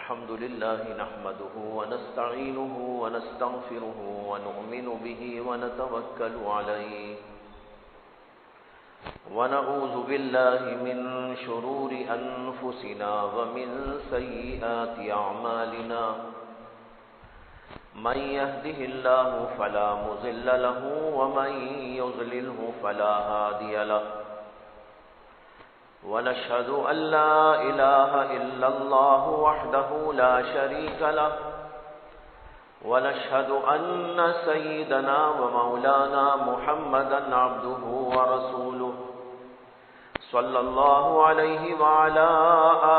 الحمد لله نحمده ونستعينه ونستغفره ونؤمن به ونتوكل عليه ونعوذ بالله من شرور أنفسنا ومن سيئات أعمالنا من يهده الله فلا مضل له ومن يضلله فلا هادي له ونشهد أن لا إله إلا الله وحده لا شريك له ونشهد أن سيدنا ومولانا محمدا عبده ورسوله صلى الله عليه وعلى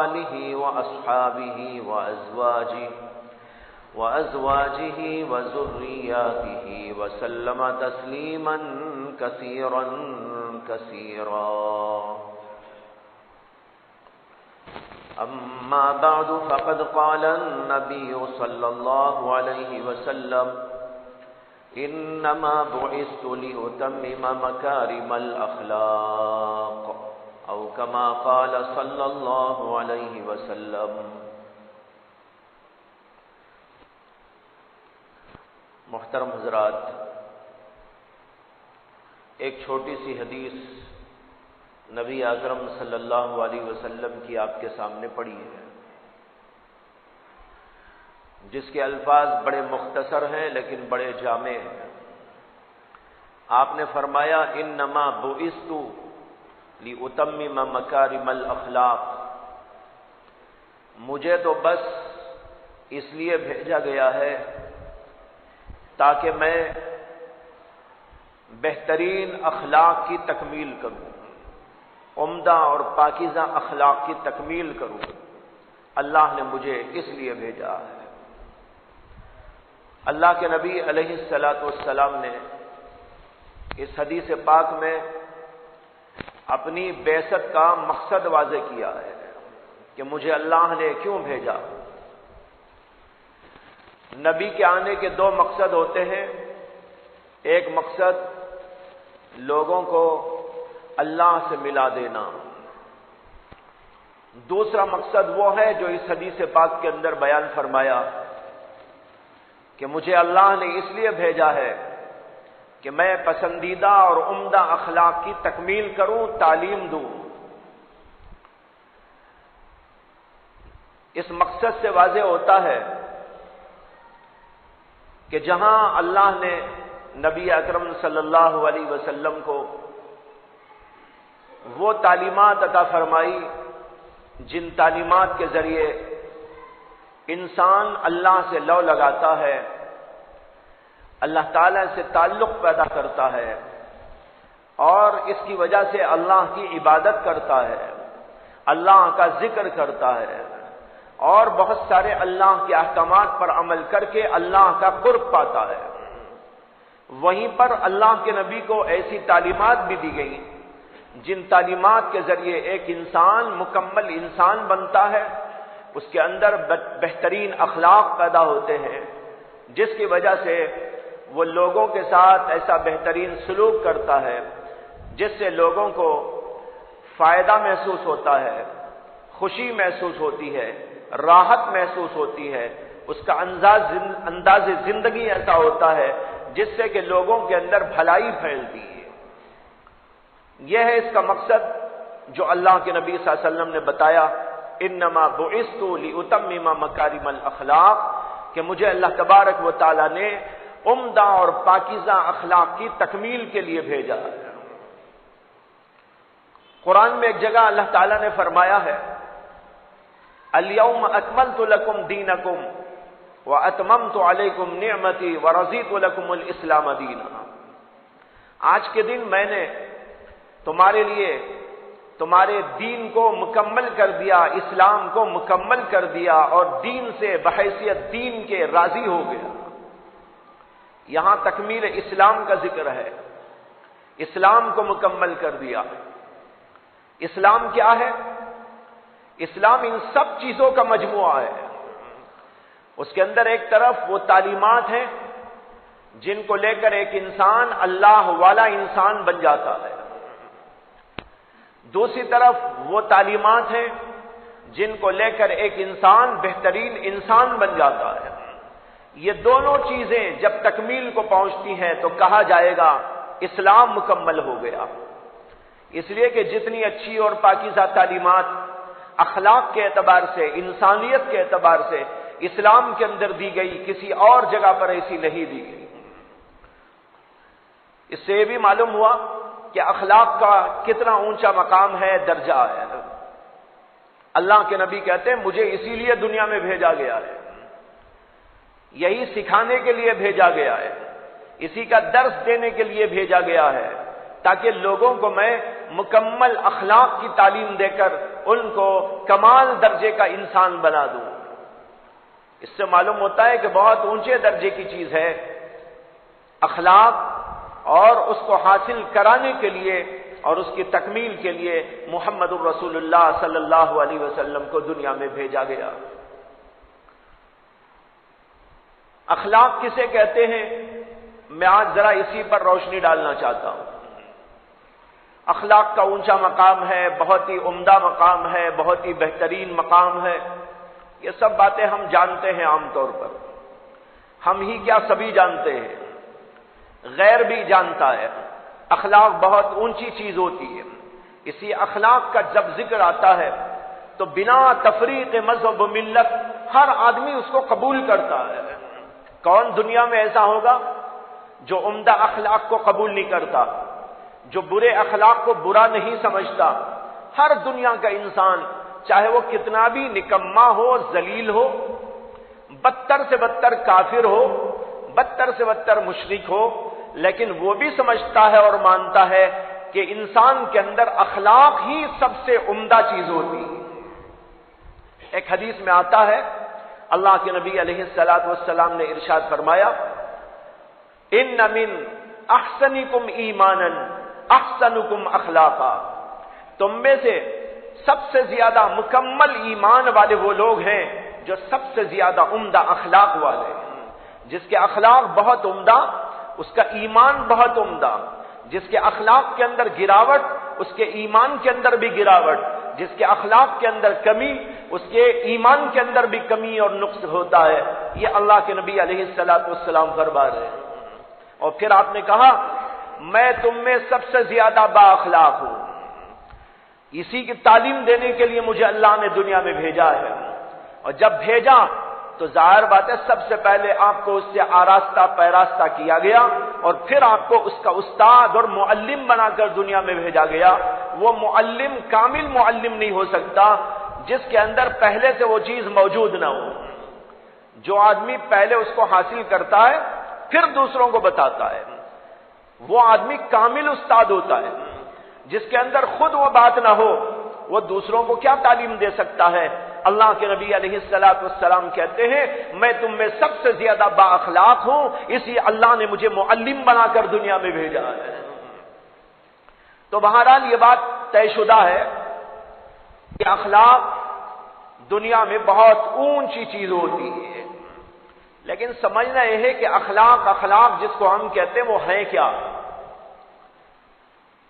آله وأصحابه وأزواجه وذرياته وسلم تسليما كثيرا كثيرا. أما بعد فقد قال النبي صلى الله عليه وسلم إنما بعثت لأتمم مكارم الأخلاق أو كما قال صلى الله عليه وسلم. محترم حضرات، ایک چھوٹی سی حدیث نبی اکرم صلی اللہ علیہ وسلم کی آپ کے سامنے پڑھی ہے، جس کے الفاظ بڑے مختصر ہیں لیکن بڑے جامع ہیں. آپ نے فرمایا انما بعثت لأتمم مکارم الاخلاق، مجھے تو بس اس لیے بھیجا گیا ہے تاکہ میں بہترین اخلاق کی تکمیل کروں، عمدہ اور پاکیزہ اخلاق کی تکمیل کروں. اللہ نے مجھے اس لیے بھیجا ہے. اللہ کے نبی علیہ الصلاۃ والسلام نے اس حدیث پاک میں اپنی بعثت کا مقصد واضح کیا ہے کہ مجھے اللہ نے کیوں بھیجا. نبی کے آنے کے دو مقصد ہوتے ہیں. ایک مقصد لوگوں کو اللہ سے ملا دینا، دوسرا مقصد وہ ہے جو اس حدیث پاک کے اندر بیان فرمایا کہ مجھے اللہ نے اس لیے بھیجا ہے کہ میں پسندیدہ اور عمدہ اخلاق کی تکمیل کروں، تعلیم دوں. اس مقصد سے واضح ہوتا ہے کہ جہاں اللہ نے نبی اکرم صلی اللہ علیہ وسلم کو وہ تعلیمات عطا فرمائی جن تعلیمات کے ذریعے انسان اللہ سے لو لگاتا ہے، اللہ تعالی سے تعلق پیدا کرتا ہے اور اس کی وجہ سے اللہ کی عبادت کرتا ہے، اللہ کا ذکر کرتا ہے اور بہت سارے اللہ کے احکامات پر عمل کر کے اللہ کا قرب پاتا ہے. وہیں پر اللہ کے نبی کو ایسی تعلیمات بھی دی گئیں جن تعلیمات کے ذریعے ایک انسان مکمل انسان بنتا ہے، اس کے اندر بہترین اخلاق پیدا ہوتے ہیں، جس کی وجہ سے وہ لوگوں کے ساتھ ایسا بہترین سلوک کرتا ہے جس سے لوگوں کو فائدہ محسوس ہوتا ہے، خوشی محسوس ہوتی ہے، راحت محسوس ہوتی ہے. اس کا انداز زندگی ایسا ہوتا ہے جس سے کہ لوگوں کے اندر بھلائی پھیلتی ہے. یہ ہے اس کا مقصد جو اللہ کے نبی صلی اللہ علیہ وسلم نے بتایا انما بعثت لأتمم مکارم الاخلاق، کہ مجھے اللہ تبارک و تعالی نے عمدہ اور پاکیزہ اخلاق کی تکمیل کے لیے بھیجا ہے. قرآن میں ایک جگہ اللہ تعالی نے فرمایا ہے الیوم اکملت لکم دینکم واتممت علیکم نعمتی ورضیت لکم الاسلام دینا. آج کے دن میں نے تمہارے لیے تمہارے دین کو مکمل کر دیا، اسلام کو مکمل کر دیا اور دین سے بحیثیت دین کے راضی ہو گیا. یہاں تکمیل اسلام کا ذکر ہے، اسلام کو مکمل کر دیا. اسلام کیا ہے؟ اسلام ان سب چیزوں کا مجموعہ ہے. اس کے اندر ایک طرف وہ تعلیمات ہیں جن کو لے کر ایک انسان اللہ والا انسان بن جاتا ہے، دوسری طرف وہ تعلیمات ہیں جن کو لے کر ایک انسان بہترین انسان بن جاتا ہے، یہ دونوں چیزیں جب تکمیل کو پہنچتی ہیں تو کہا جائے گا اسلام مکمل ہو گیا۔ اس لیے کہ جتنی اچھی اور پاکیزہ تعلیمات اخلاق کے اعتبار سے، انسانیت کے اعتبار سے اسلام کے اندر دی گئی، کسی اور جگہ پر ایسی نہیں دی گئی۔ اس سے یہ بھی معلوم ہوا کہ اخلاق کا کتنا اونچا مقام ہے، درجہ ہے۔ اللہ کے نبی کہتے ہیں مجھے اسی لیے دنیا میں بھیجا گیا ہے، یہی سکھانے کے لیے بھیجا گیا ہے، اسی کا درس دینے کے لیے بھیجا گیا ہے، تاکہ لوگوں کو میں مکمل اخلاق کی تعلیم دے کر ان کو کمال درجے کا انسان بنا دوں۔ اس سے معلوم ہوتا ہے کہ بہت اونچے درجے کی چیز ہے اخلاق، اور اس کو حاصل کرانے کے لیے اور اس کی تکمیل کے لیے محمد الرسول اللہ صلی اللہ علیہ وسلم کو دنیا میں بھیجا گیا۔ اخلاق کسے کہتے ہیں، میں آج ذرا اسی پر روشنی ڈالنا چاہتا ہوں۔ اخلاق کا اونچا مقام ہے، بہت ہی عمدہ مقام ہے، بہت ہی بہترین مقام ہے، یہ سب باتیں ہم جانتے ہیں عام طور پر، ہم ہی کیا سبھی جانتے ہیں، غیر بھی جانتا ہے۔ اخلاق بہت اونچی چیز ہوتی ہے، اسی اخلاق کا جب ذکر آتا ہے تو بنا تفریق مذہب و ملت ہر آدمی اس کو قبول کرتا ہے۔ کون دنیا میں ایسا ہوگا جو عمدہ اخلاق کو قبول نہیں کرتا، جو برے اخلاق کو برا نہیں سمجھتا؟ ہر دنیا کا انسان چاہے وہ کتنا بھی نکما ہو، ذلیل ہو، بدتر سے بدتر کافر ہو، بدتر سے بدتر مشرک ہو، لیکن وہ بھی سمجھتا ہے اور مانتا ہے کہ انسان کے اندر اخلاق ہی سب سے عمدہ چیز ہوتی ہے۔ ایک حدیث میں آتا ہے اللہ کے نبی علیہ الصلوۃ والسلام نے ارشاد فرمایا، ان من احسنکم ایمانا احسنکم اخلاقا، تم میں سے سب سے زیادہ مکمل ایمان والے وہ لوگ ہیں جو سب سے زیادہ عمدہ اخلاق والے ہیں۔ جس کے اخلاق بہت عمدہ اس کا ایمان بہت عمدہ، جس کے اخلاق کے اندر گراوٹ اس کے ایمان کے اندر بھی گراوٹ، جس کے اخلاق کے اندر کمی اس کے ایمان کے اندر بھی کمی اور نقص ہوتا ہے۔ یہ اللہ کے نبی علیہ الصلوۃ والسلام فرما رہے ہیں۔ اور پھر آپ نے کہا میں تم میں سب سے زیادہ با اخلاق ہوں، اسی کی تعلیم دینے کے لیے مجھے اللہ نے دنیا میں بھیجا ہے۔ اور جب بھیجا تو ظاہر بات ہے سب سے پہلے آپ کو اس سے آراستہ پیراستہ کیا گیا، اور پھر آپ کو اس کا استاد اور معلم بنا کر دنیا میں بھیجا گیا۔ وہ معلم کامل معلم نہیں ہو سکتا جس کے اندر پہلے سے وہ چیز موجود نہ ہو۔ جو آدمی پہلے اس کو حاصل کرتا ہے پھر دوسروں کو بتاتا ہے، وہ آدمی کامل استاد ہوتا ہے۔ جس کے اندر خود وہ بات نہ ہو وہ دوسروں کو کیا تعلیم دے سکتا ہے؟ اللہ کے نبی علیہ الصلوۃ والسلام کہتے ہیں میں تم میں سب سے زیادہ با اخلاق ہوں، اسی اللہ نے مجھے معلم بنا کر دنیا میں بھیجا ہے۔ تو بہرحال یہ بات طے شدہ ہے کہ اخلاق دنیا میں بہت اونچی چیز ہوتی ہے، لیکن سمجھنا یہ ہے کہ اخلاق جس کو ہم کہتے ہیں وہ ہیں کیا؟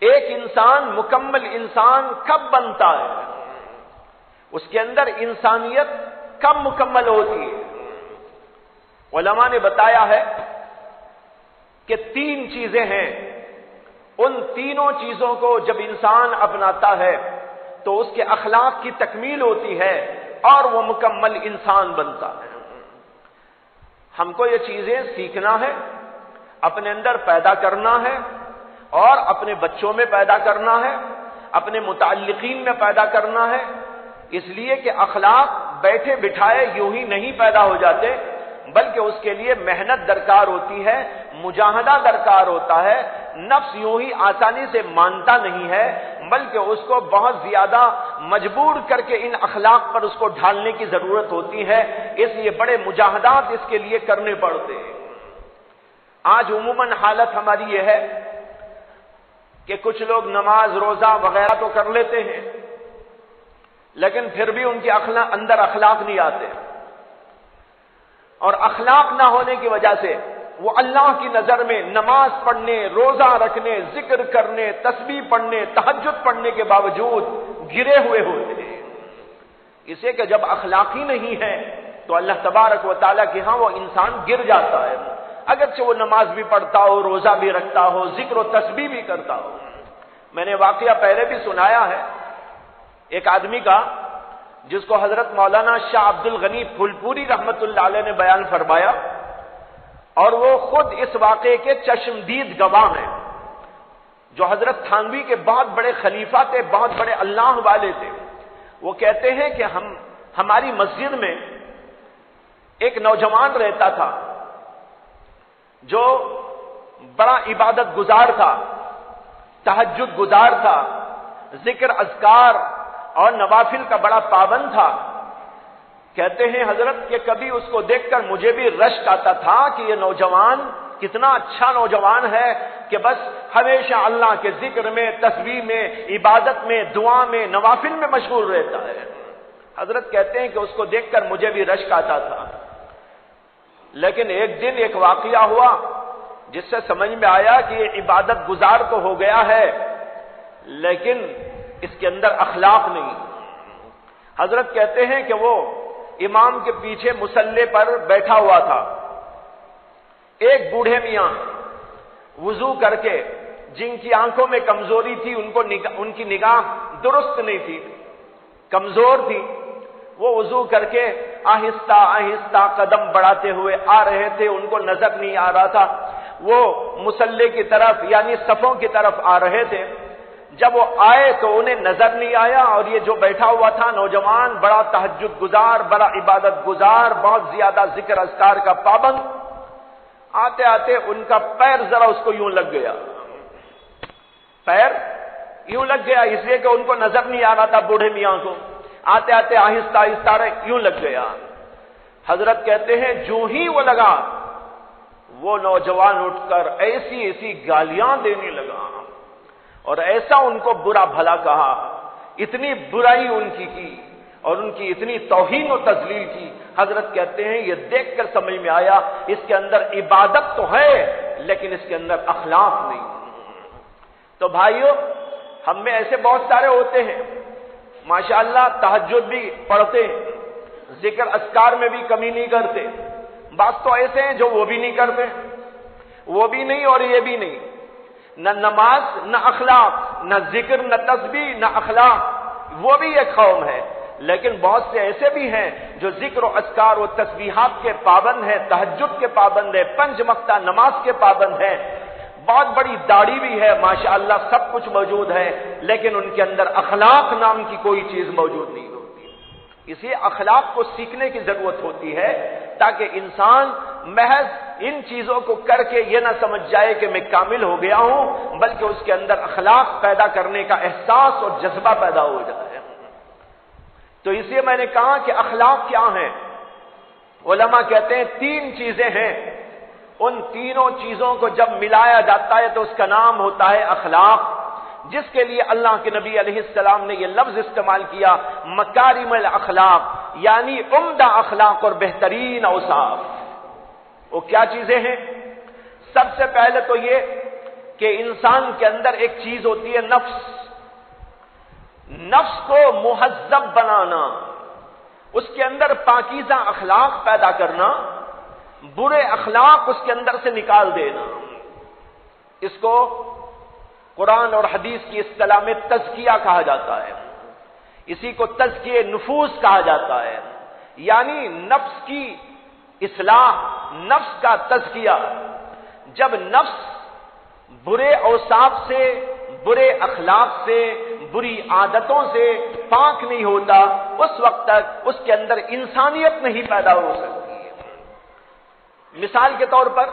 ایک انسان مکمل انسان کب بنتا ہے؟ اس کے اندر انسانیت کب مکمل ہوتی ہے؟ علماء نے بتایا ہے کہ 3 چیزیں ہیں، ان تینوں چیزوں کو جب انسان اپناتا ہے تو اس کے اخلاق کی تکمیل ہوتی ہے اور وہ مکمل انسان بنتا ہے۔ ہم کو یہ چیزیں سیکھنا ہے، اپنے اندر پیدا کرنا ہے، اور اپنے بچوں میں پیدا کرنا ہے، اپنے متعلقین میں پیدا کرنا ہے۔ اس لیے کہ اخلاق بیٹھے بٹھائے یوں ہی نہیں پیدا ہو جاتے، بلکہ اس کے لیے محنت درکار ہوتی ہے، مجاہدہ درکار ہوتا ہے۔ نفس یوں ہی آسانی سے مانتا نہیں ہے، بلکہ اس کو بہت زیادہ مجبور کر کے ان اخلاق پر اس کو ڈھالنے کی ضرورت ہوتی ہے، اس لیے بڑے مجاہدات اس کے لیے کرنے پڑتے ہیں۔ آج عموماً حالت ہماری یہ ہے کہ کچھ لوگ نماز روزہ وغیرہ تو کر لیتے ہیں، لیکن پھر بھی ان کے اندر اخلاق نہیں آتے، اور اخلاق نہ ہونے کی وجہ سے وہ اللہ کی نظر میں نماز پڑھنے، روزہ رکھنے، ذکر کرنے، تسبیح پڑھنے، تہجد پڑھنے کے باوجود گرے ہوئے ہوتے ہیں۔ اسے کہ جب اخلاق ہی نہیں ہے تو اللہ تبارک و تعالیٰ کے ہاں وہ انسان گر جاتا ہے، اگرچہ وہ نماز بھی پڑھتا ہو، روزہ بھی رکھتا ہو، ذکر و تسبیح بھی کرتا ہو۔ میں نے واقعہ پہلے بھی سنایا ہے ایک آدمی کا، جس کو حضرت مولانا شاہ عبد الغنی پھولپوری رحمت اللہ علیہ نے بیان فرمایا، اور وہ خود اس واقعے کے چشمدید گواہ ہیں، جو حضرت تھانوی کے بہت بڑے خلیفہ تھے، بہت بڑے اللہ والے تھے۔ وہ کہتے ہیں کہ ہماری مسجد میں ایک نوجوان رہتا تھا جو بڑا عبادت گزار تھا، تہجد گزار تھا، ذکر اذکار اور نوافل کا بڑا پابند تھا۔ کہتے ہیں حضرت کہ کبھی اس کو دیکھ کر مجھے بھی رشک آتا تھا کہ یہ نوجوان کتنا اچھا نوجوان ہے کہ بس ہمیشہ اللہ کے ذکر میں، تسبیح میں، عبادت میں، دعا میں، نوافل میں مشغول رہتا ہے۔ حضرت کہتے ہیں کہ اس کو دیکھ کر مجھے بھی رشک آتا تھا، لیکن ایک دن ایک واقعہ ہوا جس سے سمجھ میں آیا کہ یہ عبادت گزار تو ہو گیا ہے لیکن اس کے اندر اخلاق نہیں۔ حضرت کہتے ہیں کہ وہ امام کے پیچھے مصلی پر بیٹھا ہوا تھا، ایک بوڑھے میاں وضو کر کے، جن کی آنکھوں میں کمزوری تھی، ان کی نگاہ درست نہیں تھی، کمزور تھی، وہ وضو کر کے آہستہ آہستہ قدم بڑھاتے ہوئے آ رہے تھے، ان کو نظر نہیں آ رہا تھا، وہ مصلی کی طرف یعنی صفوں کی طرف آ رہے تھے۔ جب وہ آئے تو انہیں نظر نہیں آیا، اور یہ جو بیٹھا ہوا تھا نوجوان، بڑا تہجد گزار، بڑا عبادت گزار، بہت زیادہ ذکر اذکار کا پابند، آتے آتے ان کا پیر ذرا اس کو یوں لگ گیا، پیر یوں لگ گیا، اس لیے کہ ان کو نظر نہیں آ رہا تھا بوڑھے میاں کو، آتے آتے آہستہ آہستہ یوں لگ گیا۔ حضرت کہتے ہیں جو ہی وہ لگا، وہ نوجوان اٹھ کر ایسی ایسی گالیاں دینے لگا اور ایسا ان کو برا بھلا کہا، اتنی برائی ان کی اور ان کی اتنی توہین و تذلیل کی۔ حضرت کہتے ہیں یہ دیکھ کر سمجھ میں آیا اس کے اندر عبادت تو ہے لیکن اس کے اندر اخلاق نہیں۔ تو بھائیو، ہم میں ایسے بہت سارے ہوتے ہیں ماشاءاللہ، تہجد بھی پڑھتے ہیں، ذکر اذکار میں بھی کمی نہیں کرتے، بعض تو ایسے ہیں جو وہ بھی نہیں کرتے، وہ بھی نہیں اور یہ بھی نہیں، نہ نماز نہ اخلاق، نہ ذکر نہ تسبیح نہ اخلاق، وہ بھی ایک قوم ہے۔ لیکن بہت سے ایسے بھی ہیں جو ذکر و اذکار و تسبیحات کے پابند ہیں، تہجد کے پابند ہیں، 5 وقتہ نماز کے پابند ہیں، بہت بڑی داڑھی بھی ہے، ماشاءاللہ سب کچھ موجود ہے، لیکن ان کے اندر اخلاق نام کی کوئی چیز موجود نہیں ہوتی۔ اس لیے اخلاق کو سیکھنے کی ضرورت ہوتی ہے تاکہ انسان محض ان چیزوں کو کر کے یہ نہ سمجھ جائے کہ میں کامل ہو گیا ہوں، بلکہ اس کے اندر اخلاق پیدا کرنے کا احساس اور جذبہ پیدا ہو جائے۔ تو اس لیے میں نے کہا کہ اخلاق کیا ہیں؟ علماء کہتے ہیں 3 چیزیں ہیں، ان تینوں چیزوں کو جب ملایا جاتا ہے تو اس کا نام ہوتا ہے اخلاق، جس کے لیے اللہ کے نبی علیہ السلام نے یہ لفظ استعمال کیا مکارم الاخلاق، یعنی عمدہ اخلاق اور بہترین اوصاف۔ وہ کیا چیزیں ہیں؟ سب سے پہلے تو یہ کہ انسان کے اندر ایک چیز ہوتی ہے نفس، نفس کو مہذب بنانا، اس کے اندر پاکیزہ اخلاق پیدا کرنا، برے اخلاق اس کے اندر سے نکال دینا۔ اس کو قرآن اور حدیث کی اصطلاح میں تزکیہ کہا جاتا ہے، اسی کو تزکیہ نفوس کہا جاتا ہے، یعنی نفس کی اصلاح، نفس کا تزکیہ۔ جب نفس برے اوصاف سے، برے اخلاق سے، بری عادتوں سے پاک نہیں ہوتا، اس وقت تک اس کے اندر انسانیت نہیں پیدا ہو سکتی ہے۔ مثال کے طور پر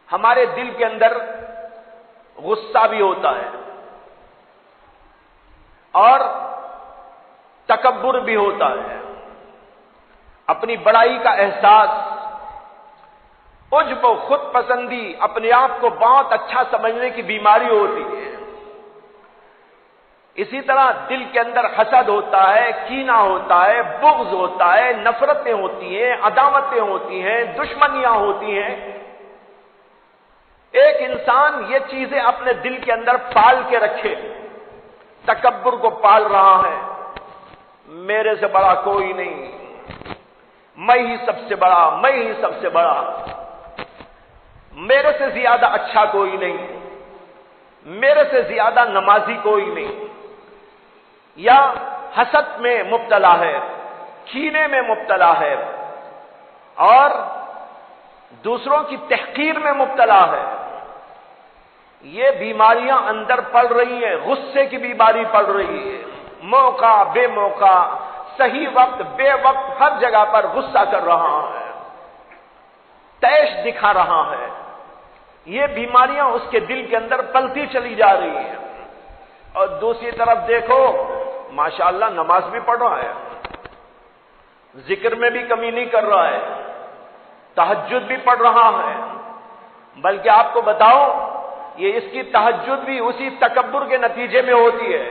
ہمارے دل کے اندر غصہ بھی ہوتا ہے اور تکبر بھی ہوتا ہے، اپنی بڑائی کا احساس، عجب و خود پسندی، اپنے آپ کو بہت اچھا سمجھنے کی بیماری ہوتی ہے۔ اسی طرح دل کے اندر حسد ہوتا ہے، کینہ ہوتا ہے، بغض ہوتا ہے، نفرتیں ہوتی ہیں، عداوتیں ہوتی ہیں، دشمنیاں ہوتی ہیں۔ ایک انسان یہ چیزیں اپنے دل کے اندر پال کے رکھے، تکبر کو پال رہا ہے، میرے سے بڑا کوئی نہیں، میں ہی سب سے بڑا، میں ہی سب سے بڑا، میرے سے زیادہ اچھا کوئی نہیں، میرے سے زیادہ نمازی کوئی نہیں، یا حسد میں مبتلا ہے، کینے میں مبتلا ہے، اور دوسروں کی تحقیر میں مبتلا ہے۔ یہ بیماریاں اندر پڑ رہی ہیں، غصے کی بیماری پڑ رہی ہے، موقع بے موقع، صحیح وقت بے وقت، ہر جگہ پر غصہ کر رہا ہے، تیش دکھا رہا ہے۔ یہ بیماریاں اس کے دل کے اندر پلتی چلی جا رہی ہیں۔ اور دوسری طرف دیکھو، ماشاءاللہ نماز بھی پڑھ رہا ہے، ذکر میں بھی کمی نہیں کر رہا ہے، تہجد بھی پڑھ رہا ہے، بلکہ آپ کو بتاؤ یہ اس کی تہجد بھی اسی تکبر کے نتیجے میں ہوتی ہے۔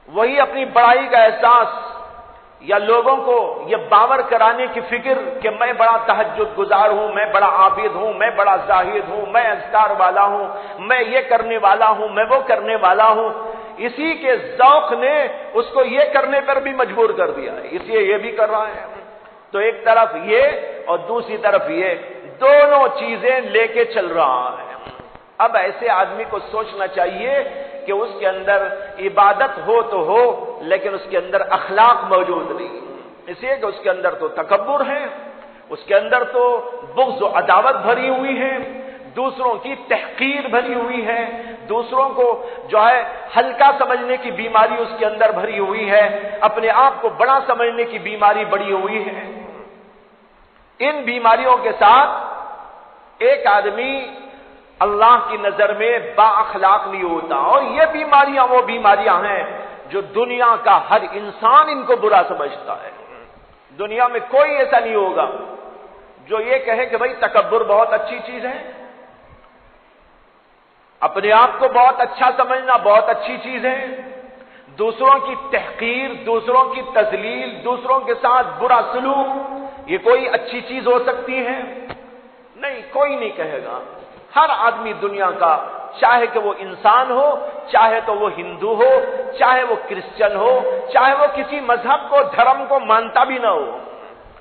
وہی اپنی بڑائی کا احساس یا لوگوں کو یہ باور کرانے کی فکر کہ میں بڑا تہجد گزار ہوں، میں بڑا عابد ہوں، میں بڑا زاہد ہوں، میں اذکار والا ہوں، میں یہ کرنے والا ہوں، میں وہ کرنے والا ہوں، اسی کے ذوق نے اس کو یہ کرنے پر بھی مجبور کر دیا ہے، اس لیے یہ بھی کر رہا ہے۔ تو ایک طرف یہ اور دوسری طرف یہ، دونوں چیزیں لے کے چل رہا ہے۔ اب ایسے آدمی کو سوچنا چاہیے کہ اس کے اندر عبادت ہو تو ہو، لیکن اس کے اندر اخلاق موجود نہیں، اس لیے کہ اس کے اندر تو تکبر ہے، اس کے اندر تو بغض و عداوت بھری ہوئی ہے، دوسروں کی تحقیر بھری ہوئی ہے، دوسروں کو جو ہے ہلکا سمجھنے کی بیماری اس کے اندر بھری ہوئی ہے، اپنے آپ کو بڑا سمجھنے کی بیماری بڑی ہوئی ہے۔ ان بیماریوں کے ساتھ ایک آدمی اللہ کی نظر میں با اخلاق نہیں ہوتا، اور یہ بیماریاں وہ بیماریاں ہیں جو دنیا کا ہر انسان ان کو برا سمجھتا ہے۔ دنیا میں کوئی ایسا نہیں ہوگا جو یہ کہے کہ بھئی تکبر بہت اچھی چیز ہے، اپنے آپ کو بہت اچھا سمجھنا بہت اچھی چیز ہے، دوسروں کی تحقیر، دوسروں کی تذلیل، دوسروں کے ساتھ برا سلوک، یہ کوئی اچھی چیز ہو سکتی ہے؟ نہیں، کوئی نہیں کہے گا۔ ہر آدمی دنیا کا، چاہے کہ وہ انسان ہو، چاہے تو وہ ہندو ہو، چاہے وہ کرسچن ہو، چاہے وہ کسی مذہب کو، دھرم کو مانتا بھی نہ ہو،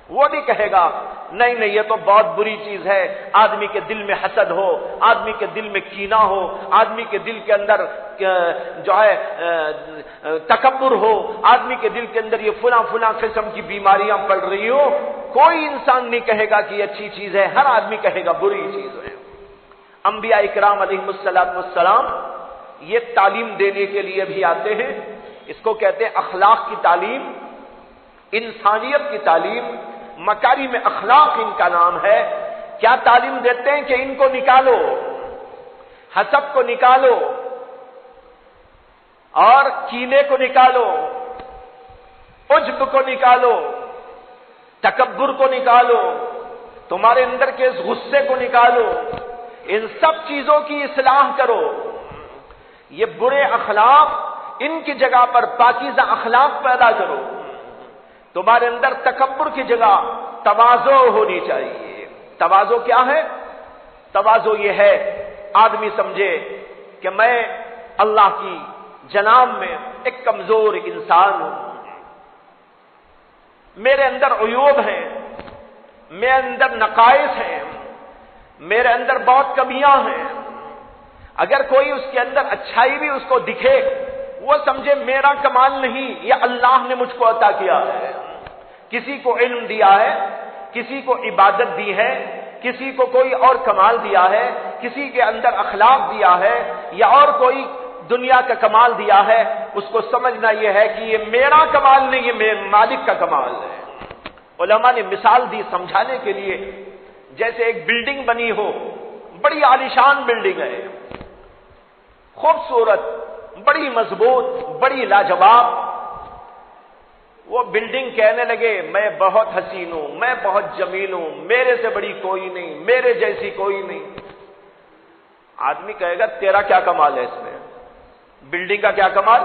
وہ بھی کہے گا نہیں نہیں یہ تو بہت بری چیز ہے۔ آدمی کے دل میں حسد ہو، آدمی کے دل میں کینہ ہو، آدمی کے دل کے اندر جو ہے تکبر ہو، آدمی کے دل کے اندر یہ فلاں فلاں قسم کی بیماریاں پڑ رہی ہو، کوئی انسان نہیں کہے گا کہ یہ اچھی چیز ہے، ہر آدمی کہے گا بری چیز ہے۔ انبیاء اکرام علیہم السلام یہ تعلیم دینے کے لیے بھی آتے ہیں، اس کو کہتے ہیں اخلاق کی تعلیم، انسانیت کی تعلیم، مکارم اخلاق ان کا نام ہے۔ کیا تعلیم دیتے ہیں کہ ان کو نکالو، حسد کو نکالو، اور کینے کو نکالو، عجب کو نکالو، تکبر کو نکالو، تمہارے اندر کے اس غصے کو نکالو، ان سب چیزوں کی اصلاح کرو، یہ برے اخلاق ان کی جگہ پر پاکیزہ اخلاق پیدا کرو، تمہارے اندر تکبر کی جگہ تواضع ہونی چاہیے۔ تواضع کیا ہے؟ تواضع یہ ہے آدمی سمجھے کہ میں اللہ کی جناب میں ایک کمزور انسان ہوں، میرے اندر عیوب ہیں، میرے اندر نقائص ہیں، میرے اندر بہت کمیاں ہیں۔ اگر کوئی اس کے اندر اچھائی بھی اس کو دکھے، وہ سمجھے میرا کمال نہیں، یہ اللہ نے مجھ کو عطا کیا ہے۔ کسی کو علم دیا ہے، کسی کو عبادت دی ہے، کسی کو کوئی اور کمال دیا ہے، کسی کے اندر اخلاق دیا ہے، یا اور کوئی دنیا کا کمال دیا ہے، اس کو سمجھنا یہ ہے کہ یہ میرا کمال نہیں، یہ میرے مالک کا کمال ہے۔ علماء نے مثال دی سمجھانے کے لیے، جیسے ایک بلڈنگ بنی ہو، بڑی عالیشان بلڈنگ ہے، خوبصورت، بڑی مضبوط، بڑی لاجواب۔ وہ بلڈنگ کہنے لگے میں بہت حسین ہوں، میں بہت جمیل ہوں، میرے سے بڑی کوئی نہیں، میرے جیسی کوئی نہیں۔ آدمی کہے گا تیرا کیا کمال ہے اس میں؟ بلڈنگ کا کیا کمال؟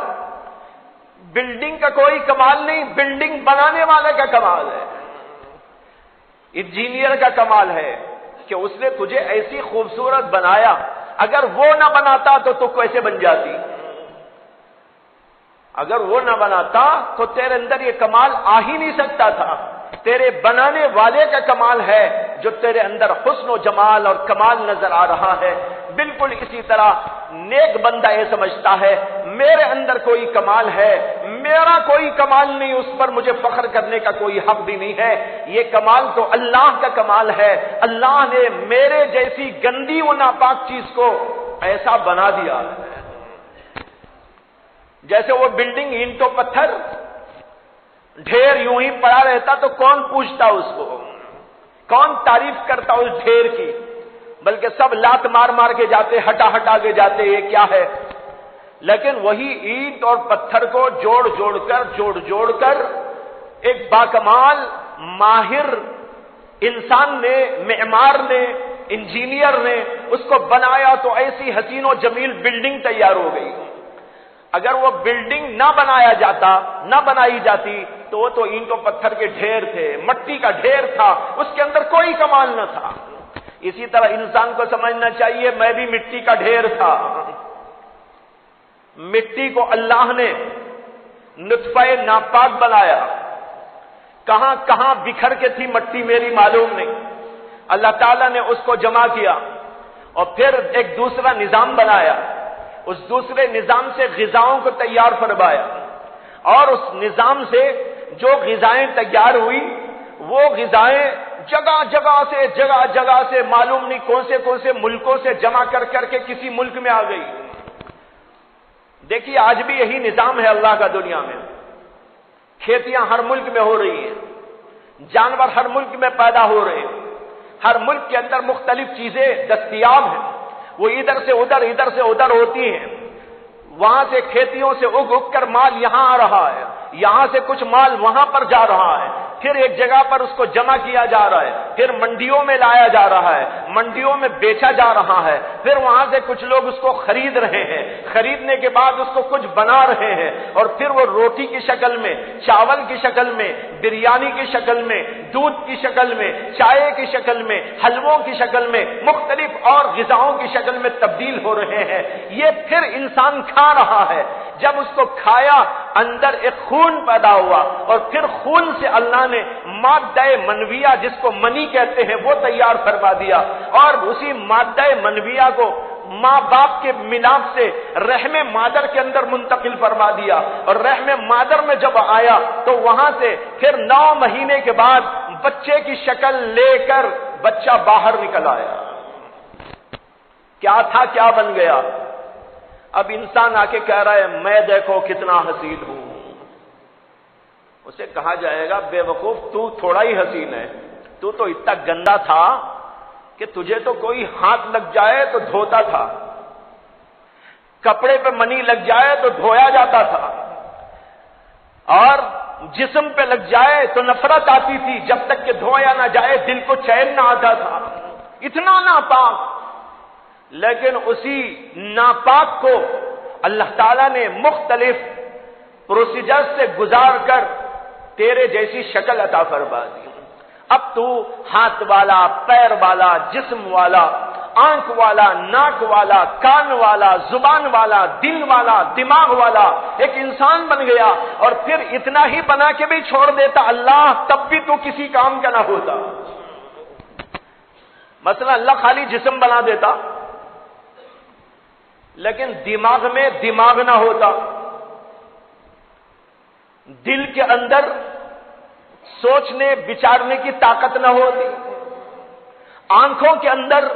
بلڈنگ کا کوئی کمال نہیں، بلڈنگ بنانے والے کا کمال ہے، انجینئر کا کمال ہے کہ اس نے تجھے ایسی خوبصورت بنایا، اگر وہ نہ بناتا تو کیسے بن جاتی؟ اگر وہ نہ بناتا تو تیرے اندر یہ کمال آ ہی نہیں سکتا تھا. تیرے بنانے والے کا کمال ہے جو تیرے اندر حسن و جمال اور کمال نظر آ رہا ہے. بالکل اسی طرح نیک بندہ یہ سمجھتا ہے میرے اندر کوئی کمال ہے، میرا کوئی کمال نہیں، اس پر مجھے فخر کرنے کا کوئی حق بھی نہیں ہے. یہ کمال تو اللہ کا کمال ہے. اللہ نے میرے جیسی گندی و ناپاک چیز کو ایسا بنا دیا ہے. جیسے وہ بلڈنگ اینٹوں پتھر ڈھیر یوں ہی پڑا رہتا تو کون پوچھتا اس کو، کون تعریف کرتا اس ڈھیر کی، بلکہ سب لات مار مار کے جاتے، ہٹا ہٹا کے جاتے یہ کیا ہے. لیکن وہی اینٹ اور پتھر کو جوڑ کر ایک باکمال ماہر انسان نے، معمار نے، انجینئر نے اس کو بنایا تو ایسی حسین و جمیل بلڈنگ تیار ہو گئی. اگر وہ بلڈنگ نہ بنائی جاتی تو وہ تو اینٹوں پتھر کے ڈھیر تھے، مٹی کا ڈھیر تھا، اس کے اندر کوئی کمال نہ تھا. اسی طرح انسان کو سمجھنا چاہیے میں بھی مٹی کا ڈھیر تھا. مٹی کو اللہ نے نطفہ ناپاک بنایا، کہاں کہاں بکھر کے تھی مٹی میری معلوم نہیں. اللہ تعالیٰ نے اس کو جمع کیا اور پھر ایک دوسرا نظام بنایا، اس دوسرے نظام سے غذاؤں کو تیار فرمایا، اور اس نظام سے جو غذائیں تیار ہوئی وہ غذائیں جگہ جگہ سے معلوم نہیں کون سے ملکوں سے جمع کر کے کسی ملک میں آ گئی. دیکھیے آج بھی یہی نظام ہے اللہ کا دنیا میں. کھیتیاں ہر ملک میں ہو رہی ہیں، جانور ہر ملک میں پیدا ہو رہے ہیں، ہر ملک کے اندر مختلف چیزیں دستیاب ہیں، وہ ادھر سے ادھر ہوتی ہیں. وہاں سے کھیتیوں سے اگ کر مال یہاں آ رہا ہے، یہاں سے کچھ مال وہاں پر جا رہا ہے، پھر ایک جگہ پر اس کو جمع کیا جا رہا ہے، پھر منڈیوں میں لایا جا رہا ہے، منڈیوں میں بیچا جا رہا ہے، پھر وہاں سے کچھ لوگ اس کو خرید رہے ہیں، خریدنے کے بعد اس کو کچھ بنا رہے ہیں، اور پھر وہ روٹی کی شکل میں، چاول کی شکل میں، بریانی کی شکل میں، دودھ کی شکل میں، چائے کی شکل میں، حلووں کی شکل میں، مختلف اور غذاؤں کی شکل میں تبدیل ہو رہے ہیں. یہ پھر انسان کھا رہا ہے. جب اس کو کھایا اندر ایک خون پیدا ہوا، اور پھر خون سے اللہ نے مادہ منویہ جس کو منی کہتے ہیں وہ تیار فرما دیا، اور اسی مادہ منویہ کو ماں باپ کے ملاپ سے رحم مادر کے اندر منتقل فرما دیا، اور رحم مادر میں جب آیا تو وہاں سے پھر 9 مہینے کے بعد بچے کی شکل لے کر بچہ باہر نکل آیا. کیا تھا کیا بن گیا. اب انسان آ کے کہہ رہا ہے میں دیکھو کتنا حسین ہوں. اسے کہا جائے گا بے وقوف تو تھوڑا ہی حسین ہے، تو اتنا گندا تھا کہ تجھے تو کوئی ہاتھ لگ جائے تو دھوتا تھا، کپڑے پہ منی لگ جائے تو دھویا جاتا تھا، اور جسم پہ لگ جائے تو نفرت آتی تھی، جب تک کہ دھویا نہ جائے دل کو چین نہ آتا تھا. اتنا ناپاک. لیکن اسی ناپاک کو اللہ تعالیٰ نے مختلف پروسیجر سے گزار کر تیرے جیسی شکل عطا فرما دی. اب تو ہاتھ والا، پیر والا، جسم والا، آنکھ والا، ناک والا، کان والا، زبان والا، دل والا، دماغ والا ایک انسان بن گیا. اور پھر اتنا ہی بنا کے بھی چھوڑ دیتا اللہ تب بھی تو کسی کام کا نہ ہوتا. مثلا اللہ خالی جسم بنا دیتا لیکن دماغ میں دماغ نہ ہوتا، دل کے اندر سوچنے بچارنے کی طاقت نہ ہوتی، آنکھوں کے اندر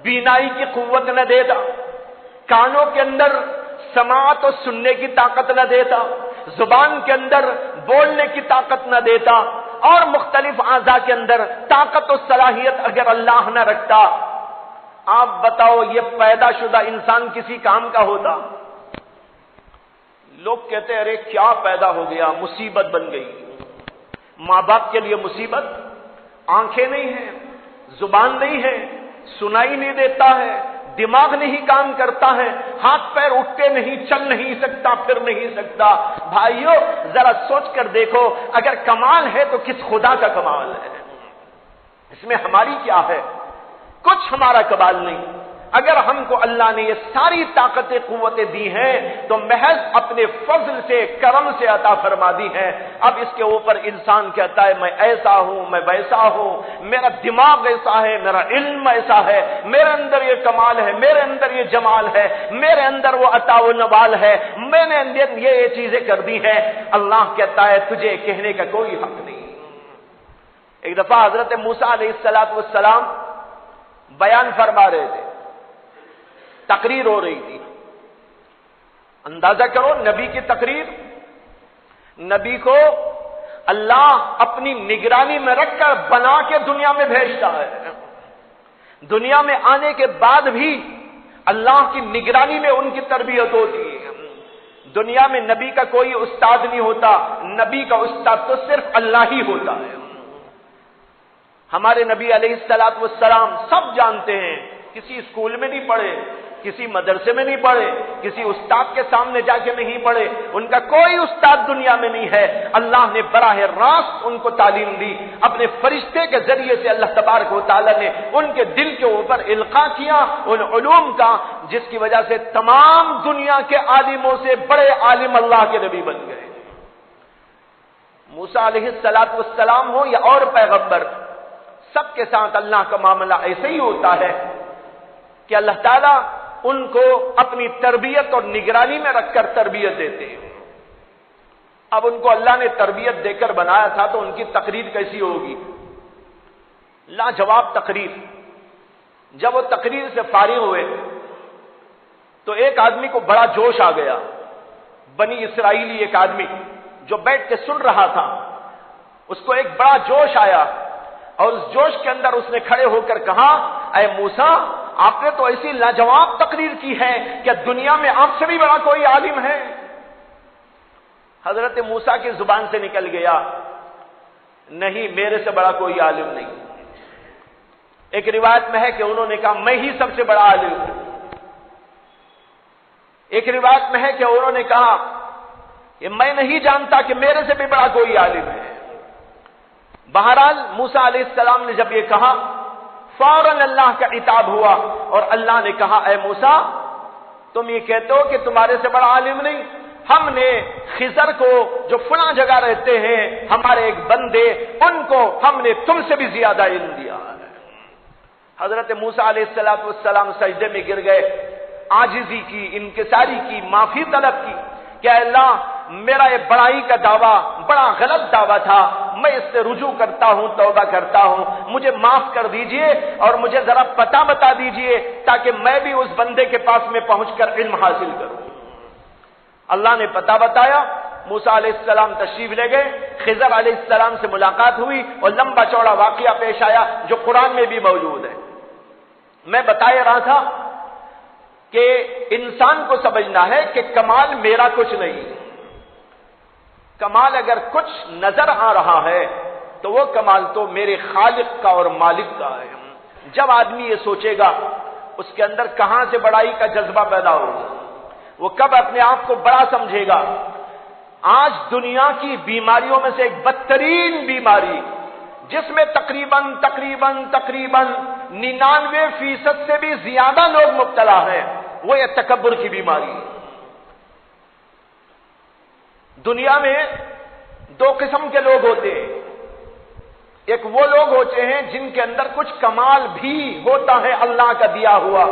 بینائی کی قوت نہ دیتا، کانوں کے اندر سماعت اور سننے کی طاقت نہ دیتا، زبان کے اندر بولنے کی طاقت نہ دیتا، اور مختلف اعضاء کے اندر طاقت و صلاحیت اگر اللہ نہ رکھتا. آپ بتاؤ یہ پیدا شدہ انسان کسی کام کا ہوتا؟ لوگ کہتے ہیں ارے کیا پیدا ہو گیا، مصیبت بن گئی. ماں باپ کے لیے مصیبت، آنکھیں نہیں ہیں، زبان نہیں ہے، سنائی نہیں دیتا ہے، دماغ نہیں کام کرتا ہے، ہاتھ پیر اٹھتے نہیں، چل نہیں سکتا، پھر نہیں سکتا. بھائیو ذرا سوچ کر دیکھو اگر کمال ہے تو کس خدا کا کمال ہے. اس میں ہماری کیا ہے؟ کچھ ہمارا کمال نہیں. اگر ہم کو اللہ نے یہ ساری طاقتیں قوتیں دی ہیں تو محض اپنے فضل سے کرم سے عطا فرما دی ہیں. اب اس کے اوپر انسان کہتا ہے میں ایسا ہوں میں ویسا ہوں, میرا دماغ ایسا ہے, میرا علم ایسا ہے, میرے اندر یہ کمال ہے, میرے اندر یہ جمال ہے, میرے اندر وہ عطا و نوال ہے, میں نے یہ چیزیں کر دی ہیں. اللہ کہتا ہے تجھے کہنے کا کوئی حق نہیں. ایک دفعہ حضرت موسیٰ علیہ السلام بیان فرما رہے تھے, تقریر ہو رہی تھی. اندازہ کرو نبی کی تقریر, نبی کو اللہ اپنی نگرانی میں رکھ کر بنا کے دنیا میں بھیجتا ہے. دنیا میں آنے کے بعد بھی اللہ کی نگرانی میں ان کی تربیت ہوتی ہے. دنیا میں نبی کا کوئی استاد نہیں ہوتا, نبی کا استاد تو صرف اللہ ہی ہوتا ہے. ہمارے نبی علیہ السلام سب جانتے ہیں, کسی اسکول میں نہیں پڑھے, کسی مدرسے میں نہیں پڑھے, کسی استاد کے سامنے جا کے نہیں پڑھے, ان کا کوئی استاد دنیا میں نہیں ہے. اللہ نے براہ راست ان کو تعلیم دی, اپنے فرشتے کے ذریعے سے اللہ تبارک و تعالی نے ان کے دل کے اوپر القاء کیا ان علوم کا, جس کی وجہ سے تمام دنیا کے عالموں سے بڑے عالم اللہ کے نبی بن گئے. موسیٰ علیہ السلام ہو یا اور پیغمبر, سب کے ساتھ اللہ کا معاملہ ایسے ہی ہوتا ہے کہ اللہ تعالیٰ ان کو اپنی تربیت اور نگرانی میں رکھ کر تربیت دیتے ہیں. اب ان کو اللہ نے تربیت دے کر بنایا تھا تو ان کی تقریر کیسی ہوگی؟ لاجواب تقریر. جب وہ تقریر سے فارغ ہوئے تو ایک آدمی کو بڑا جوش آ گیا. بنی اسرائیلی ایک آدمی جو بیٹھ کے سن رہا تھا, اس کو ایک بڑا جوش آیا اور اس جوش کے اندر اس نے کھڑے ہو کر کہا, اے موسیٰ آپ نے تو ایسی لاجواب تقریر کی ہے کہ دنیا میں آپ سے بھی بڑا کوئی عالم ہے. حضرت موسیٰ کی زبان سے نکل گیا, نہیں میرے سے بڑا کوئی عالم نہیں. ایک روایت میں ہے کہ انہوں نے کہا میں ہی سب سے بڑا عالم ہوں. ایک روایت میں ہے کہ انہوں نے کہا کہ میں نہیں جانتا کہ میرے سے بھی بڑا کوئی عالم ہے. بہرحال موسیٰ علیہ السلام نے جب یہ کہا فوراً اللہ کا عتاب ہوا اور اللہ نے کہا اے موسیٰ تم یہ کہتے ہو کہ تمہارے سے بڑا عالم نہیں, ہم نے خضر کو جو فلاں جگہ رہتے ہیں ہمارے ایک بندے, ان کو ہم نے تم سے بھی زیادہ علم دیا ہے. حضرت موسیٰ علیہ السلام سجدے میں گر گئے, عاجزی کی, انکساری کی, معافی طلب کی کہ اللہ میرا یہ بڑائی کا دعویٰ بڑا غلط دعویٰ تھا, میں اس سے رجوع کرتا ہوں, توبہ کرتا ہوں, مجھے معاف کر دیجئے اور مجھے ذرا پتہ بتا دیجئے تاکہ میں بھی اس بندے کے پاس میں پہنچ کر علم حاصل کروں. اللہ نے پتہ بتایا, موسیٰ علیہ السلام تشریف لے گئے, خضر علیہ السلام سے ملاقات ہوئی اور لمبا چوڑا واقعہ پیش آیا جو قرآن میں بھی موجود ہے. میں بتایا رہا تھا کہ انسان کو سمجھنا ہے کہ کمال میرا کچھ نہیں. کمال اگر کچھ نظر آ رہا ہے تو وہ کمال تو میرے خالق کا اور مالک کا ہے. جب آدمی یہ سوچے گا اس کے اندر کہاں سے بڑائی کا جذبہ پیدا ہوگا, وہ کب اپنے آپ کو بڑا سمجھے گا. آج دنیا کی بیماریوں میں سے ایک بدترین بیماری جس میں تقریباً 99% سے بھی زیادہ لوگ مبتلا ہیں, وہ یہ تکبر کی بیماری ہے. دنیا میں دو قسم کے لوگ ہوتے ہیں. ایک وہ لوگ ہوتے ہیں جن کے اندر کچھ کمال بھی ہوتا ہے اللہ کا دیا ہوا,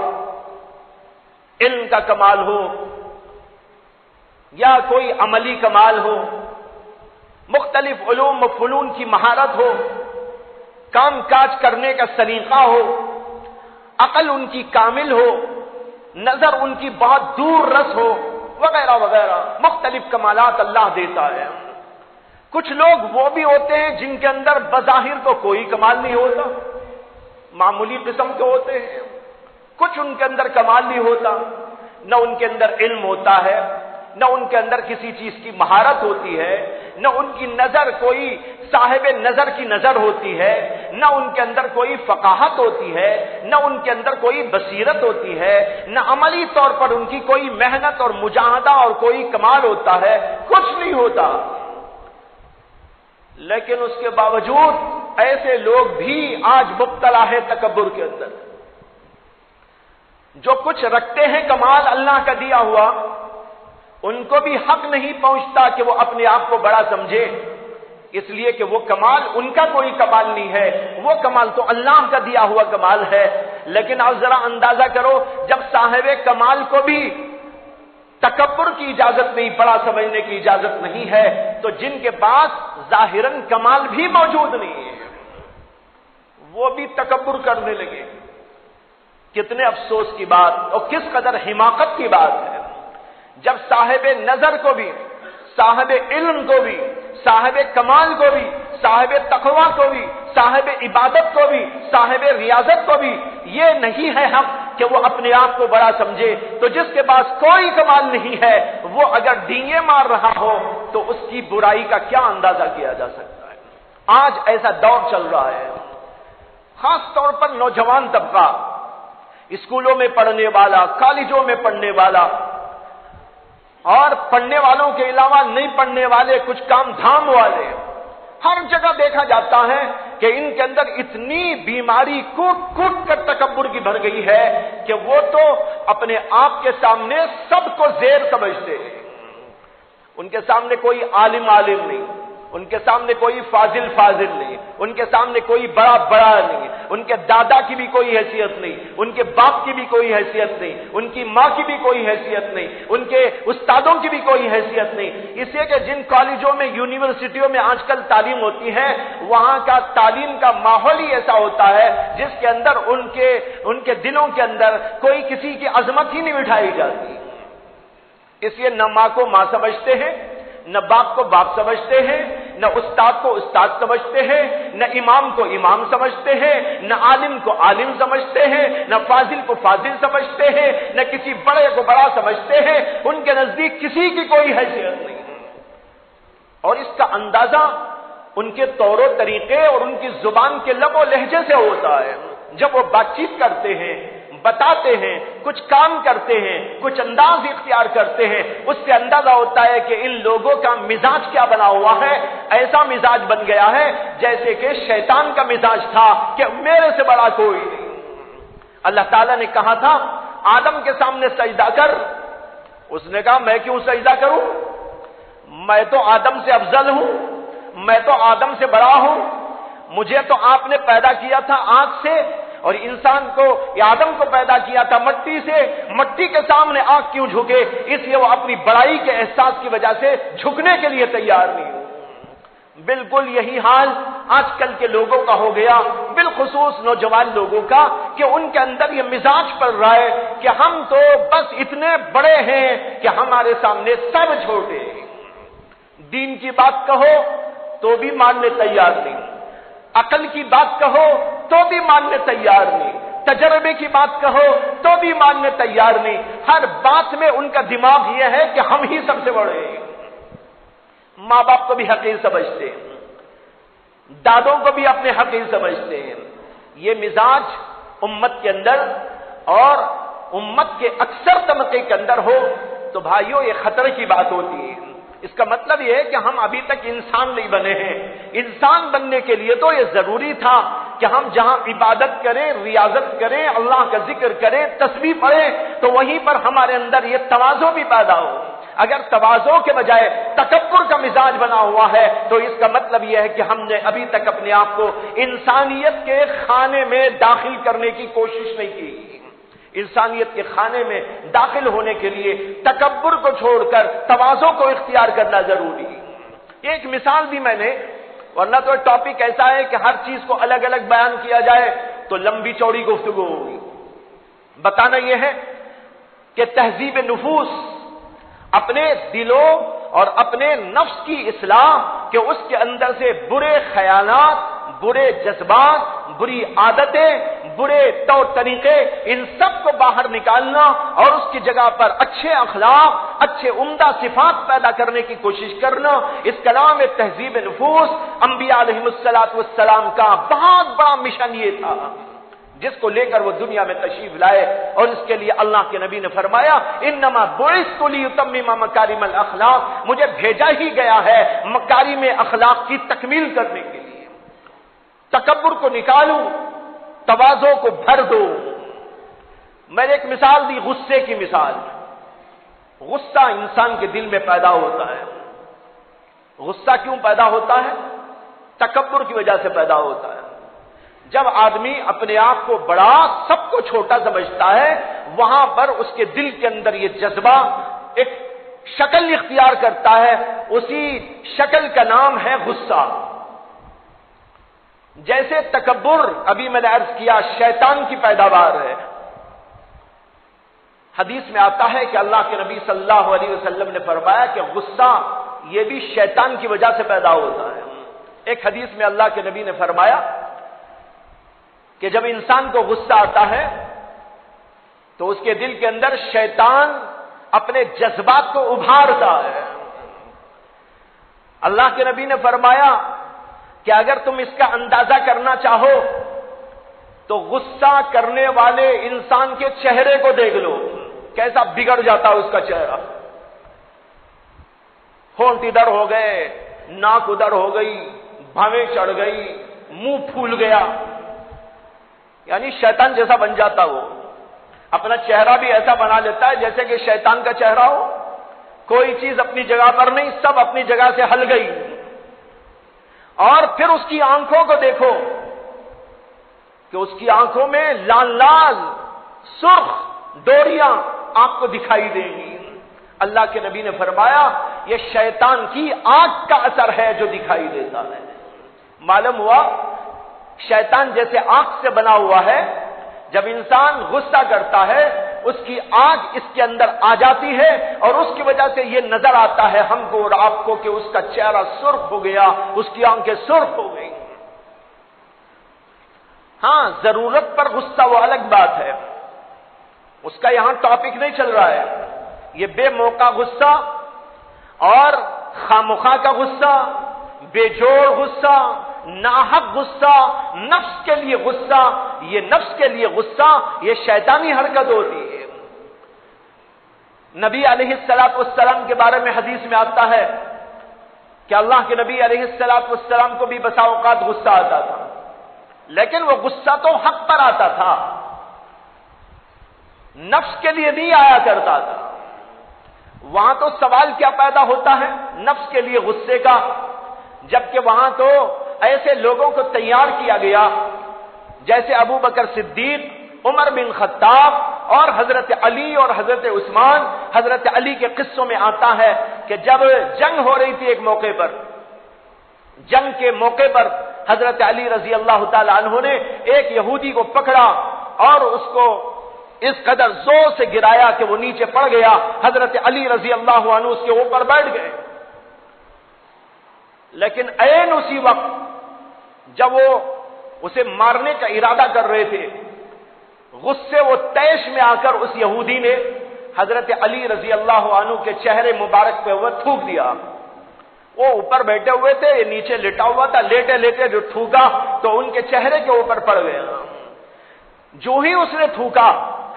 علم کا کمال ہو یا کوئی عملی کمال ہو, مختلف علوم و فنون کی مہارت ہو, کام کاج کرنے کا سلیقہ ہو, عقل ان کی کامل ہو, نظر ان کی بہت دور رس ہو, وغیرہ وغیرہ مختلف کمالات اللہ دیتا ہے. کچھ لوگ وہ بھی ہوتے ہیں جن کے اندر بظاہر تو کوئی کمال نہیں ہوتا, معمولی قسم کے ہوتے ہیں. کچھ ان کے اندر کمال نہیں ہوتا, نہ ان کے اندر علم ہوتا ہے, نہ ان کے اندر کسی چیز کی مہارت ہوتی ہے, نہ ان کی نظر کوئی صاحب نظر کی نظر ہوتی ہے, نہ ان کے اندر کوئی فقاہت ہوتی ہے, نہ ان کے اندر کوئی بصیرت ہوتی ہے, نہ عملی طور پر ان کی کوئی محنت اور مجاہدہ اور کوئی کمال ہوتا ہے, کچھ نہیں ہوتا. لیکن اس کے باوجود ایسے لوگ بھی آج مبتلا ہے تکبر کے اندر. جو کچھ رکھتے ہیں کمال اللہ کا دیا ہوا، ان کو بھی حق نہیں پہنچتا کہ وہ اپنے آپ کو بڑا سمجھے، اس لیے کہ وہ کمال ان کا کوئی کمال نہیں ہے، وہ کمال تو اللہ کا دیا ہوا کمال ہے۔ لیکن آپ ذرا اندازہ کرو، جب صاحب کمال کو بھی تکبر کی اجازت نہیں، بڑا سمجھنے کی اجازت نہیں ہے، تو جن کے پاس ظاہراً کمال بھی موجود نہیں ہے وہ بھی تکبر کرنے لگے۔ کتنے افسوس کی بات اور کس قدر حماقت کی بات ہے جب صاحب نظر کو بھی، صاحب علم کو بھی، صاحب کمال کو بھی، صاحب تقوی کو بھی، صاحب عبادت کو بھی، صاحب ریاضت کو بھی یہ نہیں ہے حق کہ وہ اپنے آپ کو بڑا سمجھے، تو جس کے پاس کوئی کمال نہیں ہے وہ اگر ڈینگے مار رہا ہو تو اس کی برائی کا کیا اندازہ کیا جا سکتا ہے۔ آج ایسا دور چل رہا ہے، خاص طور پر نوجوان طبقہ، اسکولوں میں پڑھنے والا، کالجوں میں پڑھنے والا، اور پڑھنے والوں کے علاوہ نہیں پڑھنے والے، کچھ کام دھام والے، ہر جگہ دیکھا جاتا ہے کہ ان کے اندر اتنی بیماری کوٹ کوٹ کر تکبر کی بھر گئی ہے کہ وہ تو اپنے آپ کے سامنے سب کو زیر سمجھتے ہیں۔ ان کے سامنے کوئی عالم نہیں، ان کے سامنے کوئی فاضل نہیں، ان کے سامنے کوئی بڑا نہیں، ان کے دادا کی بھی کوئی حیثیت نہیں، ان کے باپ کی بھی کوئی حیثیت نہیں، ان کی ماں کی بھی کوئی حیثیت نہیں، ان کے استادوں کی بھی کوئی حیثیت نہیں۔ اس لیے کہ جن کالجوں میں، یونیورسٹیوں میں آج کل تعلیم ہوتی ہے، وہاں کا تعلیم کا ماحول ہی ایسا ہوتا ہے جس کے اندر ان کے دلوں کے اندر کوئی کسی کی عظمت ہی نہیں بٹھائی جاتی۔ اس لیے نہ ماں کو ماں سمجھتے ہیں، نہ باپ کو باپ سمجھتے ہیں، نہ استاد کو استاد سمجھتے ہیں، نہ امام کو امام سمجھتے ہیں، نہ عالم کو عالم سمجھتے ہیں، نہ فاضل کو فاضل سمجھتے ہیں، نہ کسی بڑے کو بڑا سمجھتے ہیں۔ ان کے نزدیک کسی کی کوئی حیثیت نہیں، اور اس کا اندازہ ان کے طور و طریقے اور ان کی زبان کے لب و لہجے سے ہوتا ہے۔ جب وہ بات چیت کرتے ہیں، بتاتے ہیں، کچھ کام کرتے ہیں، کچھ انداز اختیار کرتے ہیں، اس سے اندازہ ہوتا ہے کہ ان لوگوں کا مزاج کیا بنا ہوا ہے۔ ایسا مزاج بن گیا ہے جیسے کہ شیطان کا مزاج تھا کہ میرے سے بڑا کوئی نہیں۔ اللہ تعالیٰ نے کہا تھا آدم کے سامنے سجدہ کر، اس نے کہا میں کیوں سجدہ کروں، میں تو آدم سے افضل ہوں، میں تو آدم سے بڑا ہوں، مجھے تو آپ نے پیدا کیا تھا آگ سے، اور انسان کو یا آدم کو پیدا کیا تھا مٹی سے، مٹی کے سامنے آگ کیوں جھکے؟ اس لیے وہ اپنی بڑائی کے احساس کی وجہ سے جھکنے کے لیے تیار نہیں ہو۔ بالکل یہی حال آج کل کے لوگوں کا ہو گیا، بالخصوص نوجوان لوگوں کا، کہ ان کے اندر یہ مزاج پڑ رہا ہے کہ ہم تو بس اتنے بڑے ہیں کہ ہمارے سامنے سب چھوٹے ہیں۔ دین کی بات کہو تو بھی ماننے تیار نہیں، عقل کی بات کہو تو بھی ماننے تیار نہیں، تجربے کی بات کہو تو بھی ماننے تیار نہیں۔ ہر بات میں ان کا دماغ یہ ہے کہ ہم ہی سب سے بڑے ہیں۔ ماں باپ کو بھی حقیر سمجھتے ہیں، دادوں کو بھی اپنے حقیر سمجھتے ہیں۔ یہ مزاج امت کے اندر اور امت کے اکثر طبقے کے اندر ہو تو بھائیوں یہ خطرے کی بات ہوتی ہے۔ اس کا مطلب یہ ہے کہ ہم ابھی تک انسان نہیں بنے ہیں۔ انسان بننے کے لیے تو یہ ضروری تھا کہ ہم جہاں عبادت کریں، ریاضت کریں، اللہ کا ذکر کریں، تسبیح پڑھیں، تو وہیں پر ہمارے اندر یہ تواضع بھی پیدا ہو۔ اگر تواضع کے بجائے تکبر کا مزاج بنا ہوا ہے تو اس کا مطلب یہ ہے کہ ہم نے ابھی تک اپنے آپ کو انسانیت کے خانے میں داخل کرنے کی کوشش نہیں کی۔ انسانیت کے خانے میں داخل ہونے کے لیے تکبر کو چھوڑ کر تواضع کو اختیار کرنا ضروری ہے۔ ایک مثال دی میں نے، ورنہ تو ٹاپک ایسا ہے کہ ہر چیز کو الگ الگ بیان کیا جائے تو لمبی چوڑی گفتگو ہوگی۔ بتانا یہ ہے کہ تہذیب نفوس، اپنے دلوں اور اپنے نفس کی اصلاح، کہ اس کے اندر سے برے خیالات، برے جذبات، بری عادتیں، برے طور طریقے، ان سب کو باہر نکالنا اور اس کی جگہ پر اچھے اخلاق، اچھے عمدہ صفات پیدا کرنے کی کوشش کرنا، اس کا نام ہے تہذیب نفوس۔ انبیاء علیہم السلام کا بہت بڑا مشن یہ تھا جس کو لے کر وہ دنیا میں تشریف لائے، اور اس کے لیے اللہ کے نبی نے فرمایا انما بعثت لیتمم مکارم الاخلاق، مجھے بھیجا ہی گیا ہے مکارم اخلاق کی تکمیل کرنے کے لیے۔ تکبر کو نکالو، تواضع کو بھر دو۔ میں نے ایک مثال دی، غصے کی مثال۔ غصہ انسان کے دل میں پیدا ہوتا ہے۔ غصہ کیوں پیدا ہوتا ہے؟ تکبر کی وجہ سے پیدا ہوتا ہے۔ جب آدمی اپنے آپ کو بڑا، سب کو چھوٹا سمجھتا ہے، وہاں پر اس کے دل کے اندر یہ جذبہ ایک شکل اختیار کرتا ہے، اسی شکل کا نام ہے غصہ۔ جیسے تکبر، ابھی میں نے عرض کیا، شیطان کی پیداوار ہے۔ حدیث میں آتا ہے کہ اللہ کے نبی صلی اللہ علیہ وسلم نے فرمایا کہ غصہ یہ بھی شیطان کی وجہ سے پیدا ہوتا ہے۔ ایک حدیث میں اللہ کے نبی نے فرمایا کہ جب انسان کو غصہ آتا ہے تو اس کے دل کے اندر شیطان اپنے جذبات کو ابھارتا ہے۔ اللہ کے نبی نے فرمایا کہ اگر تم اس کا اندازہ کرنا چاہو تو غصہ کرنے والے انسان کے چہرے کو دیکھ لو، کیسا بگڑ جاتا اس کا چہرہ۔ ہونٹ ادھر ہو گئے، ناک ادھر ہو گئی، بھاویں چڑھ گئی، منہ پھول گیا، یعنی شیطان جیسا بن جاتا وہ۔ اپنا چہرہ بھی ایسا بنا لیتا ہے جیسے کہ شیطان کا چہرہ ہو، کوئی چیز اپنی جگہ پر نہیں، سب اپنی جگہ سے ہل گئی۔ اور پھر اس کی آنکھوں کو دیکھو کہ اس کی آنکھوں میں لال لال سرخ ڈوریاں آپ کو دکھائی دیں گی۔ اللہ کے نبی نے فرمایا یہ شیطان کی آنکھ کا اثر ہے جو دکھائی دیتا ہے۔ معلوم ہوا شیطان جیسے آنکھ سے بنا ہوا ہے، جب انسان غصہ کرتا ہے اس کی آنکھ اس کے اندر آ جاتی ہے اور اس کی وجہ سے یہ نظر آتا ہے ہم کو اور آپ کو کہ اس کا چہرہ سرخ ہو گیا، اس کی آنکھیں سرخ ہو گئی۔ ہاں، ضرورت پر غصہ وہ الگ بات ہے، اس کا یہاں ٹاپک نہیں چل رہا ہے۔ یہ بے موقع غصہ اور خامخواہ کا غصہ، بے جوڑ غصہ، ناحق غصہ، نفس کے لیے غصہ، یہ نفس کے لیے غصہ یہ شیطانی حرکت ہوتی ہے۔ نبی علیہ السلام کے بارے میں حدیث میں آتا ہے کہ اللہ کے نبی علیہ السلام کو بھی بسا اوقات غصہ آتا تھا، لیکن وہ غصہ تو حق پر آتا تھا، نفس کے لیے نہیں آیا کرتا تھا۔ وہاں تو سوال کیا پیدا ہوتا ہے نفس کے لیے غصے کا، جبکہ وہاں تو ایسے لوگوں کو تیار کیا گیا جیسے ابو بکر صدیق، عمر بن خطاب اور حضرت علی اور حضرت عثمان۔ حضرت علی کے قصوں میں آتا ہے کہ جب جنگ ہو رہی تھی ایک موقع پر، جنگ کے موقع پر حضرت علی رضی اللہ تعالی عنہ نے ایک یہودی کو پکڑا اور اس کو اس قدر زور سے گرایا کہ وہ نیچے پڑ گیا۔ حضرت علی رضی اللہ عنہ اس کے اوپر بیٹھ گئے، لیکن عین اسی وقت جب وہ اسے مارنے کا ارادہ کر رہے تھے، غصے و تیش میں آ کر اس یہودی نے حضرت علی رضی اللہ عنہ کے چہرے مبارک پہ وہ تھوک دیا۔ وہ اوپر بیٹھے ہوئے تھے، یہ نیچے لیٹا ہوا تھا، لیٹے لیٹے جو تھوکا تو ان کے چہرے کے اوپر پڑ گیا۔ جو ہی اس نے تھوکا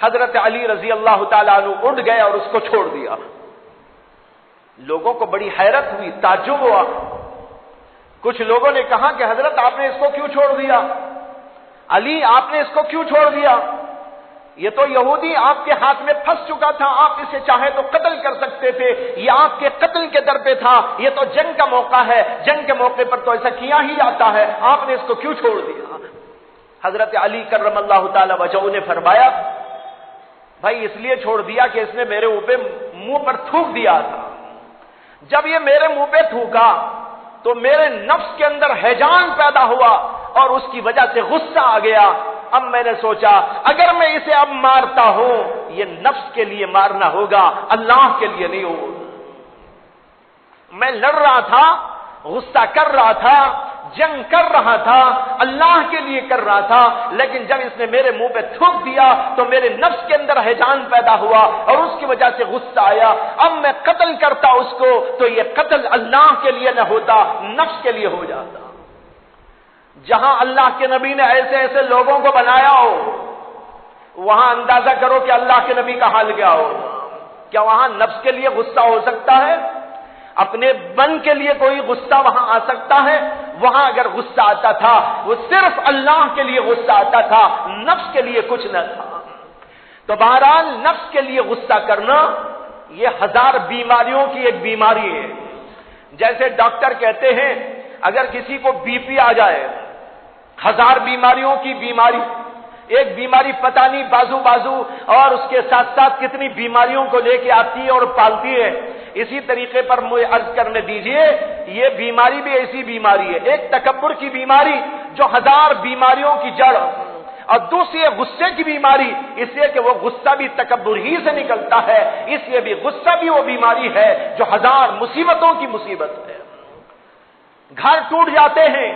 حضرت علی رضی اللہ تعالیٰ عنہ اٹھ گئے اور اس کو چھوڑ دیا۔ لوگوں کو بڑی حیرت ہوئی، تعجب ہوا۔ کچھ لوگوں نے کہا کہ حضرت آپ نے اس کو کیوں چھوڑ دیا؟ علی آپ نے اس کو کیوں چھوڑ دیا؟ یہ تو یہودی آپ کے ہاتھ میں پھنس چکا تھا، آپ اسے چاہے تو قتل کر سکتے تھے، یہ آپ کے قتل کے در پہ تھا، یہ تو جنگ کا موقع ہے، جنگ کے موقع پر تو ایسا کیا ہی جاتا ہے، آپ نے اس کو کیوں چھوڑ دیا؟ حضرت علی کرم اللہ تعالی وجہہ نے فرمایا بھائی اس لیے چھوڑ دیا کہ اس نے میرے منہ پر تھوک دیا تھا۔ جب یہ میرے منہ پہ تھوکا تو میرے نفس کے اندر ہیجان پیدا ہوا اور اس کی وجہ سے غصہ آ گیا۔ اب میں نے سوچا اگر میں اسے اب مارتا ہوں یہ نفس کے لیے مارنا ہوگا، اللہ کے لیے نہیں ہوگا۔ میں لڑ رہا تھا، غصہ کر رہا تھا، جنگ کر رہا تھا، اللہ کے لیے کر رہا تھا، لیکن جب اس نے میرے منہ پہ تھوک دیا تو میرے نفس کے اندر ہیجان پیدا ہوا اور اس کی وجہ سے غصہ آیا۔ اب میں قتل کرتا اس کو تو یہ قتل اللہ کے لیے نہ ہوتا، نفس کے لیے ہو جاتا۔ جہاں اللہ کے نبی نے ایسے ایسے لوگوں کو بنایا ہو وہاں اندازہ کرو کہ اللہ کے نبی کا حال کیا ہو۔ کیا وہاں نفس کے لیے غصہ ہو سکتا ہے؟ اپنے من کے لیے کوئی غصہ وہاں آ سکتا ہے؟ وہاں اگر غصہ آتا تھا وہ صرف اللہ کے لیے غصہ آتا تھا، نفس کے لیے کچھ نہ تھا۔ تو بہرحال نفس کے لیے غصہ کرنا یہ 1000 بیماریوں کی ایک بیماری ہے. جیسے ڈاکٹر کہتے ہیں اگر کسی کو بی پی آ جائے، 1000 بیماریوں کی بیماری، ایک بیماری پتہ نہیں بازو اور اس کے ساتھ ساتھ کتنی بیماریوں کو لے کے آتی ہے اور پالتی ہے. اسی طریقے پر مجھے عرض کرنے دیجئے یہ بیماری بھی ایسی بیماری ہے، ایک تکبر کی بیماری جو 1000 بیماریوں کی جڑ، اور دوسری غصے کی بیماری، اس لیے کہ وہ غصہ بھی تکبر ہی سے نکلتا ہے، اس لیے بھی غصہ بھی وہ بیماری ہے جو 1000 مصیبتوں کی مصیبت ہے. گھر ٹوٹ جاتے ہیں.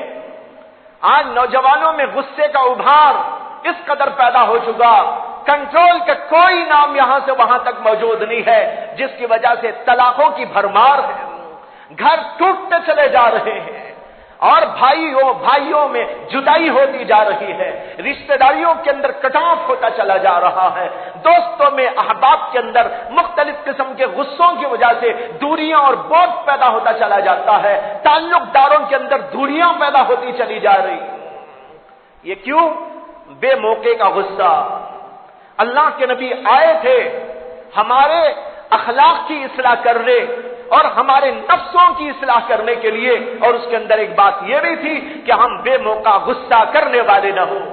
آج نوجوانوں میں غصے کا ابھار اس قدر پیدا ہو چکا، کنٹرول کا کوئی نام یہاں سے وہاں تک موجود نہیں ہے، جس کی وجہ سے طلاقوں کی بھرمار ہے. گھر ٹوٹتے چلے جا رہے ہیں اور بھائیوں میں جدائی ہوتی جا رہی ہے، رشتہ داریوں کے اندر کٹاف ہوتا چلا جا رہا ہے، دوستوں میں احباب کے اندر مختلف قسم کے غصوں کی وجہ سے دوریاں اور بوجھ پیدا ہوتا چلا جاتا ہے، تعلق داروں کے اندر دوریاں پیدا ہوتی چلی جا رہی. یہ کیوں؟ بے موقع کا غصہ. اللہ کے نبی آئے تھے ہمارے اخلاق کی اصلاح کرنے اور ہمارے نفسوں کی اصلاح کرنے کے لیے، اور اس کے اندر ایک بات یہ بھی تھی کہ ہم بے موقع غصہ کرنے والے نہ ہوں.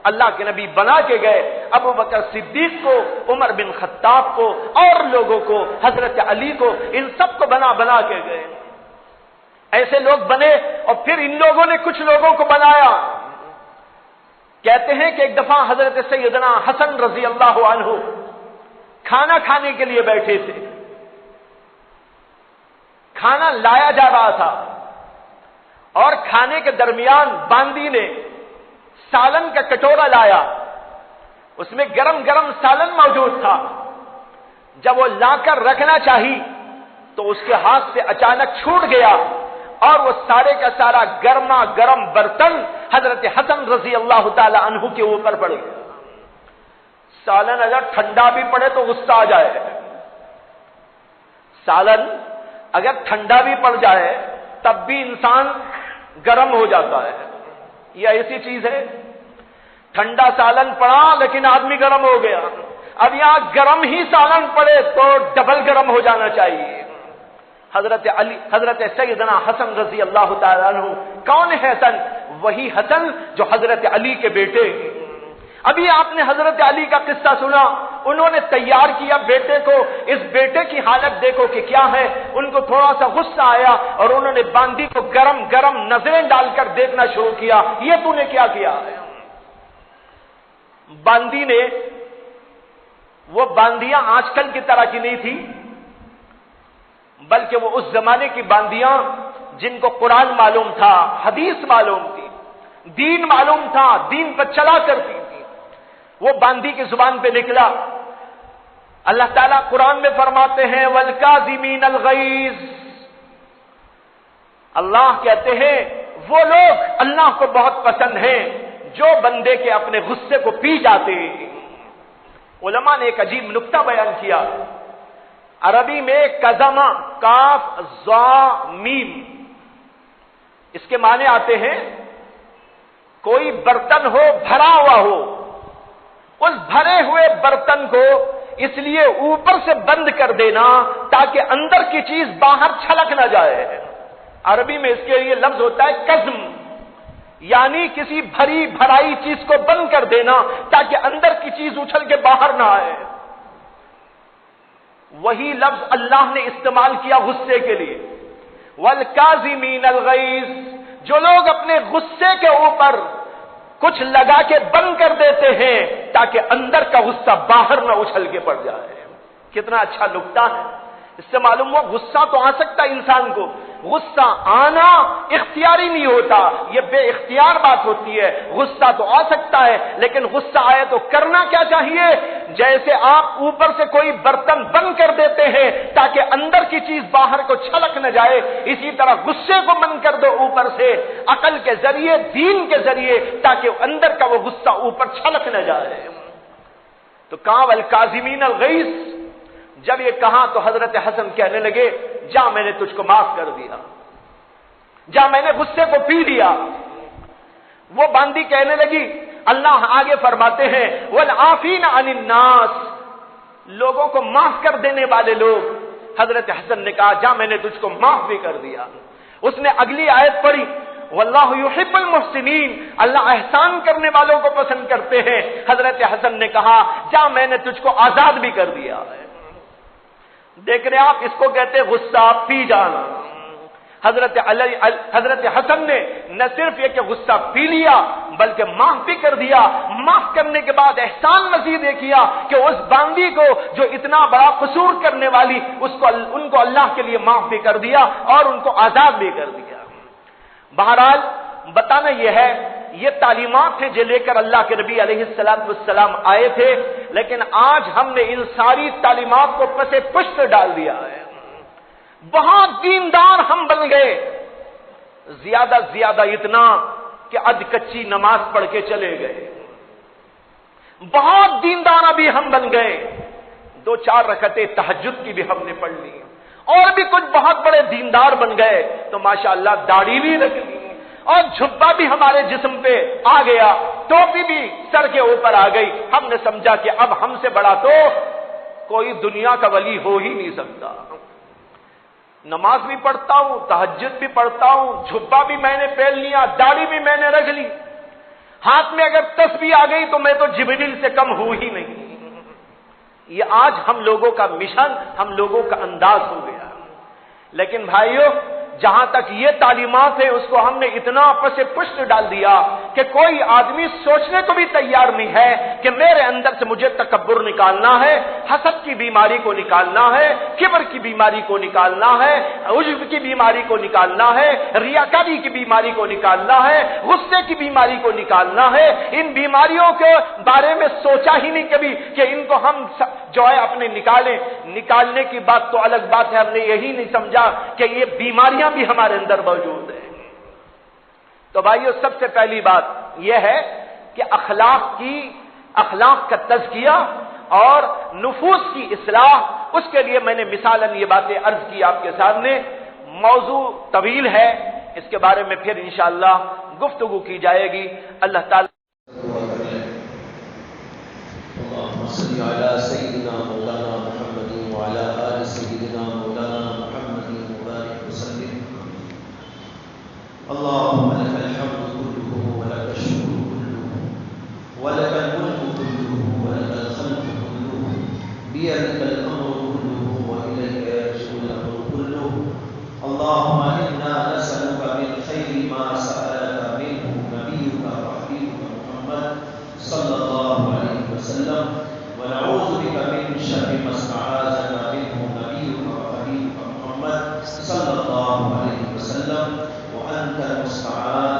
اللہ کے نبی بنا کے گئے ابو بکر صدیق کو، عمر بن خطاب کو، اور لوگوں کو، حضرت علی کو، ان سب کو بنا کے گئے. ایسے لوگ بنے اور پھر ان لوگوں نے کچھ لوگوں کو بنایا. کہتے ہیں کہ ایک دفعہ حضرت سیدنا حسن رضی اللہ عنہ کھانا کھانے کے لیے بیٹھے تھے. کھانا لایا جا رہا تھا اور کھانے کے درمیان باندی نے سالن کا کٹورا لایا، اس میں گرم گرم سالن موجود تھا. جب وہ لا کر رکھنا چاہی تو اس کے ہاتھ سے اچانک چھوٹ گیا اور وہ سارے کا سارا گرما گرم برتن حضرت حسن رضی اللہ تعالی عنہ کے اوپر پڑ گیا. سالن اگر ٹھنڈا بھی پڑے تو غصہ آ جائے، سالن اگر ٹھنڈا بھی پڑ جائے تب بھی انسان گرم ہو جاتا ہے. یہ ایسی چیز ہے، ٹھنڈا سالن پڑا لیکن آدمی گرم ہو گیا. اب یہاں گرم ہی سالن پڑے تو ڈبل گرم ہو جانا چاہیے. حضرت سیدنا حسن رضی اللہ تعالیٰ عنہ کون ہے حسن؟ وہی حسن جو حضرت علی کے بیٹے. ابھی آپ نے حضرت علی کا قصہ سنا، انہوں نے تیار کیا بیٹے کو، اس بیٹے کی حالت دیکھو کہ کیا ہے. ان کو تھوڑا سا غصہ آیا اور انہوں نے باندی کو گرم گرم نظریں ڈال کر دیکھنا شروع کیا. یہ تو نے کیا کیا؟ باندی نے، وہ باندیاں آج کل کی طرح کی نہیں تھی، بلکہ وہ اس زمانے کی باندیاں جن کو قرآن معلوم تھا، حدیث معلوم تھی، دین معلوم تھا، دین پر چلا کرتی تھی. وہ باندی کی زبان پہ نکلا. اللہ تعالیٰ قرآن میں فرماتے ہیں وَالْكَاظِمِينَ الْغَيْظَ. اللہ کہتے ہیں وہ لوگ اللہ کو بہت پسند ہیں جو بندے کے اپنے غصے کو پی جاتے ہیں. علماء نے ایک عجیب نکتہ بیان کیا. عربی میں کزما، کاف زا میم، اس کے معنی آتے ہیں کوئی برتن ہو بھرا ہوا ہو، اس بھرے ہوئے برتن کو اس لیے اوپر سے بند کر دینا تاکہ اندر کی چیز باہر چھلک نہ جائے. عربی میں اس کے لیے لفظ ہوتا ہے کزم، یعنی کسی بھری بھرائی چیز کو بند کر دینا تاکہ اندر کی چیز اچھل کے باہر نہ آئے. وہی لفظ اللہ نے استعمال کیا غصے کے لیے. وَالْكَاظِمِينَ الْغَيْظَ. جو لوگ اپنے غصے کے اوپر کچھ لگا کے بند کر دیتے ہیں تاکہ اندر کا غصہ باہر نہ اچھل کے پڑ جائے. کتنا اچھا نکتہ ہے. اس سے معلوم ہوا غصہ تو آ سکتا ہے انسان کو، غصہ آنا اختیاری نہیں ہوتا، یہ بے اختیار بات ہوتی ہے. غصہ تو آ سکتا ہے لیکن غصہ آئے تو کرنا کیا چاہیے؟ جیسے آپ اوپر سے کوئی برتن بند کر دیتے ہیں تاکہ اندر کی چیز باہر کو چھلک نہ جائے، اسی طرح غصے کو بند کر دو اوپر سے عقل کے ذریعے، دین کے ذریعے، تاکہ اندر کا وہ غصہ اوپر چھلک نہ جائے. تو کہا وَالْكَاظِمِينَ الْغَيْظَ. جب یہ کہا تو حضرت حسن کہنے لگے جا میں نے تجھ کو معاف کر دیا، جا میں نے غصے کو پی لیا. وہ باندی کہنے لگی اللہ آگے فرماتے ہیں والعافین عن الناس، لوگوں کو معاف کر دینے والے لوگ۔ حضرت حسن نے کہا جا میں نے تجھ کو معاف بھی کر دیا۔ اس نے اگلی آیت پڑھی واللہ یحب المحسنین، اللہ احسان کرنے والوں کو پسند کرتے ہیں۔ حضرت حسن نے کہا جا میں نے تجھ کو آزاد بھی کر دیا ہے۔ دیکھ رہے آپ، اس کو کہتے غصہ پی جانا۔ حضرت حسن نے نہ صرف یہ کہ غصہ پی لیا بلکہ معاف بھی کر دیا۔ معاف کرنے کے بعد احسان مزید یہ کیا کہ اس باندی کو جو اتنا بڑا قصور کرنے والی ان کو اللہ کے لیے معاف بھی کر دیا اور ان کو آزاد بھی کر دیا۔ بہرحال بتانا یہ ہے، یہ تعلیمات ہیں جو لے کر اللہ کے نبی علیہ السلام آئے تھے، لیکن آج ہم نے ان ساری تعلیمات کو پس پشت ڈال دیا ہے۔ بہت دیندار ہم بن گئے، زیادہ زیادہ اتنا کہ ادھ کچی نماز پڑھ کے چلے گئے۔ بہت دیندار ابھی ہم بن گئے، 2-4 رکعتیں تہجد کی بھی ہم نے پڑھ لی، اور بھی کچھ بہت بڑے دیندار بن گئے تو ماشاءاللہ داڑھی بھی رکھ لی اور جھبا بھی ہمارے جسم پہ آ گیا، ٹوپی بھی سر کے اوپر آ گئی۔ ہم نے سمجھا کہ اب ہم سے بڑا تو کوئی دنیا کا ولی ہو ہی نہیں سکتا۔ نماز بھی پڑھتا ہوں، تہجد بھی پڑھتا ہوں، جھبا بھی میں نے پہن لیا، داڑھی بھی میں نے رکھ لی، ہاتھ میں اگر تسبیح آ گئی تو میں تو جبریل سے کم ہوں ہی نہیں۔ یہ آج ہم لوگوں کا مشن، ہم لوگوں کا انداز ہو گیا۔ لیکن بھائیو، جہاں تک یہ تعلیمات ہے اس کو ہم نے اتنا پس پشت ڈال دیا کہ کوئی آدمی سوچنے کو بھی تیار نہیں ہے کہ میرے اندر سے مجھے تکبر نکالنا ہے، حسد کی بیماری کو نکالنا ہے، کبر کی بیماری کو نکالنا ہے، عجب کی بیماری کو نکالنا ہے، ریاکاری کی بیماری کو نکالنا ہے، غصے کی بیماری کو نکالنا ہے۔ ان بیماریوں کے بارے میں سوچا ہی نہیں کبھی کہ ان کو ہم جو ہے اپنے نکالنے کی بات تو الگ بات ہے، ہم نے یہی نہیں سمجھا کہ یہ بیماریاں بھی ہمارے اندر موجود ہیں۔ تو بھائیو، سب سے پہلی بات یہ ہے کہ اخلاق کا تزکیہ اور نفوس کی اصلاح، اس کے لیے میں نے مثالاً یہ باتیں عرض کی آپ کے سامنے۔ موضوع طویل ہے، اس کے بارے میں پھر انشاءاللہ گفتگو کی جائے گی۔ اللہ تعالی اللهم صل على سيدنا مولانا محمد وعلى آل سيدنا مولانا محمد وبارك وسلم۔ اللهم لك الحمد كله ولك الشكر كله ولك الملك كله ولك الخلق كله بيدك الأمر كله وإليك يرجع الأمر كله۔ اللهم إنا نسألك من خير ما سألك منه نبيك وحبيبك محمد صلى الله عليه وسلم، ونعوذ بك من شر ما استعاذك منه نبيك وحبيبك محمد صلى الله عليه وسلم، وأنت المستعان